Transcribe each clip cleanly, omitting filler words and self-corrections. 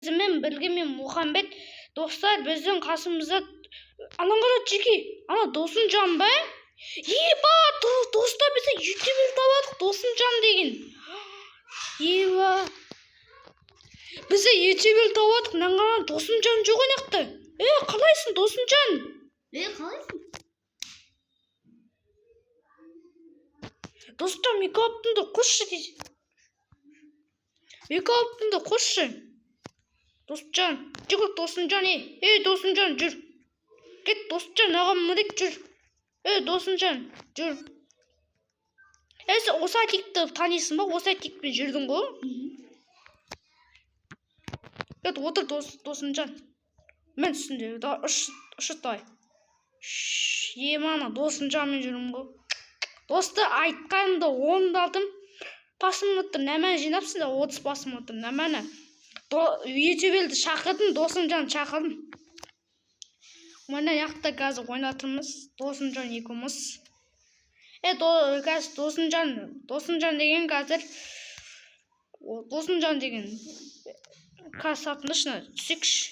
сізмен бірге мен Мұхамбет. Достар, біздің қасымызда анаңғара жеке, ана Досымжан ба? Еба, достар, біз ютубер табадық, Досымжан деген. Еба, біз ютубер табадық, наңғара Досымжан жоқ енақты. Қалайсың, Досымжан? Қалайсың? Достар, микрофонды қосшы дейді. Микрофонды қосшы. Досымжан, жүгір Досымжан, Досымжан, жүр. Кет Досымжан, ағам мүрек жүр. Досымжан, жүр. Сен осы атикті танисың ба? Осы атикпен жүрдің ғой? Отыр Досымжан. Мен үстінде, ұшытай. Емана, Досымжанмен жүрім ғой. Досты айтқанымды орындалдым. Басым отыр, нәмән жинапсың да 30 басым отыр, нәмәні. Ютуберді шақырдым, Досымжан шақырдым. Мына яқта қазір ойнатырмыз, Досымжан екеуміз. Досымжан деген қазір, Досымжан деген қазір сатынышына түсекші.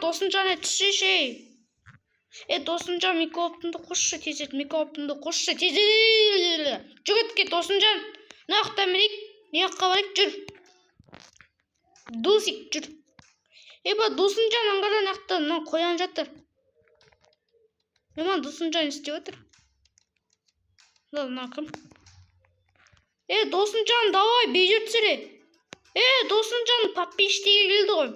Досымжан түсеші. Досымжан, микрофонды қосшы, тезет, микрофонды қосшы, тезет. Жүгітке, Досымжан. Нақта мерек, неққа барек, жүр. Досик, жүр. Досымжан аңғара нақта қоян жатыр. Маған Досымжан істеп отыр. Нақым. Досымжан, давай, бейжір түсіре. Досымжан, подписчиге келді ғой.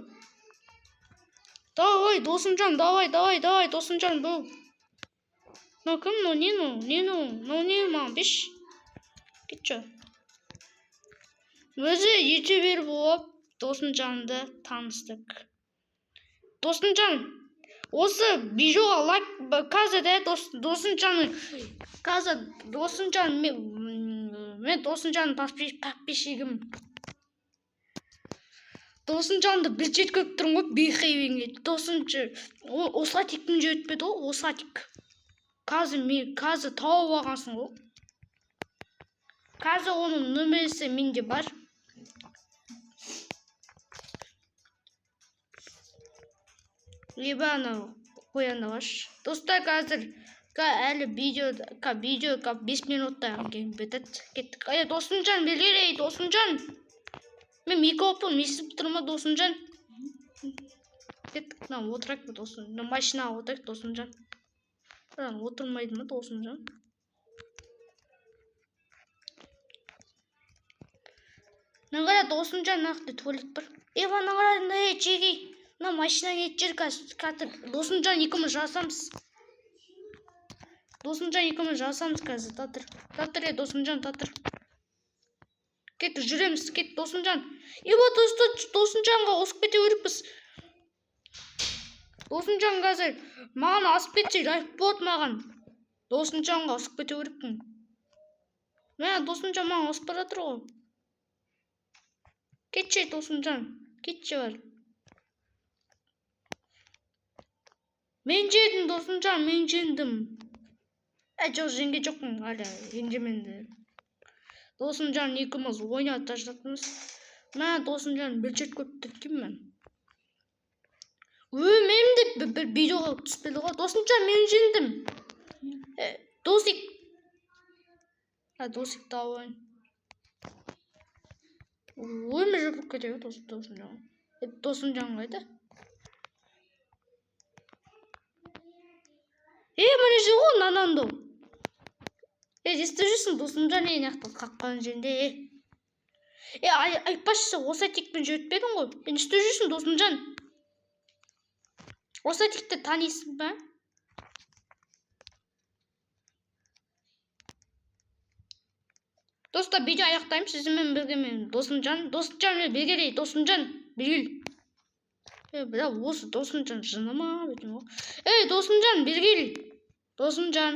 Давай, Досымжан, давай, Досымжан, бұл. Нақым, не, маған беш. Кетші. Өзі ютубер болып, Досымжанды таныстық. Досымжан, осы видеоға лайк, қазір Досымжан, мен Досымжанның подписчигім. Досымжанды бір жет көп тұрын ғой, бейхейбенге. Досымжан, осы атиктің жетпеді ғой, осы атик. Қазір тауып алғансың ғой. Қазір оның нөміресі менде бар. Ебаны қоянды баш. Достар, қазір әлі видео 5 минуттан кейін бітеді. Кеттік. Досымжан, белгілей, Досымжан. Мен микрофон естіп тұрма, Досымжан. Кеттік, отырайық па, Досымжан. Машинаға отырайық, Досымжан. Отырмайды ма, Досымжан? Нағара Досымжан нақты туалет бар. Нағара жеге. Машина кетчер қазір. Досымжан екеуміз жасамыз. Қазір, татыр. Татыр, Досымжан, татыр. Кет, жүреміз, кет, Досымжан. Досымжанға осып кете өріппіз. Досымжан қазір маған асып кетсе, лайк болады маған. Досымжанға осып кете өріппін. Досымжан маған осып баратыр ғой. Кетші, Досымжан, кетші бар. Мен жедім, Досымжан, мен жендім. Жоқ, женге жоқпын, әлі, еңжеменді. Досымжан екеуміз ойнап таштатымыз. Досымжан бір жет көп түткен мен. Мен де бір видеоға түспеді ғой. Досымжан, мен жендім. Досик. Досик тауын. Мен жөпіп кетеді Досымжан. Досымжан қайда? Мені жі ғой, нананды. Есті жүрсің, Досымжан ең қаққан жерінде. Айтпашысы, осы атикпен жөтпедің ғой. Есті жүрсің, Досымжан. Осы атикті танисың ба? Достар, видео аяқтайым, сізімен біргемен. Досымжан, бергелей, Досымжан, бергел. Бірақ осы Досымжан жыны ма? Досымжан, бергел. Досымжан,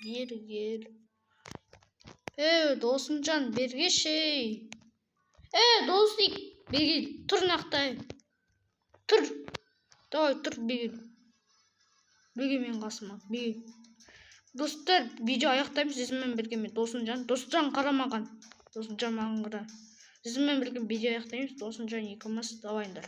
бергел. Досымжан, бергеші. Досик, бергел, тұр нақтай. Тұр. Давай, тұр, бергел. Бергемен қасыма, бергел. Достар, видео аяқтаймыз, сізімен біргемен. Досымжан қарамаған. Досымжан маған қара. сізбен бірге видео аяқтаймыз. Досымжан 2 давайындар.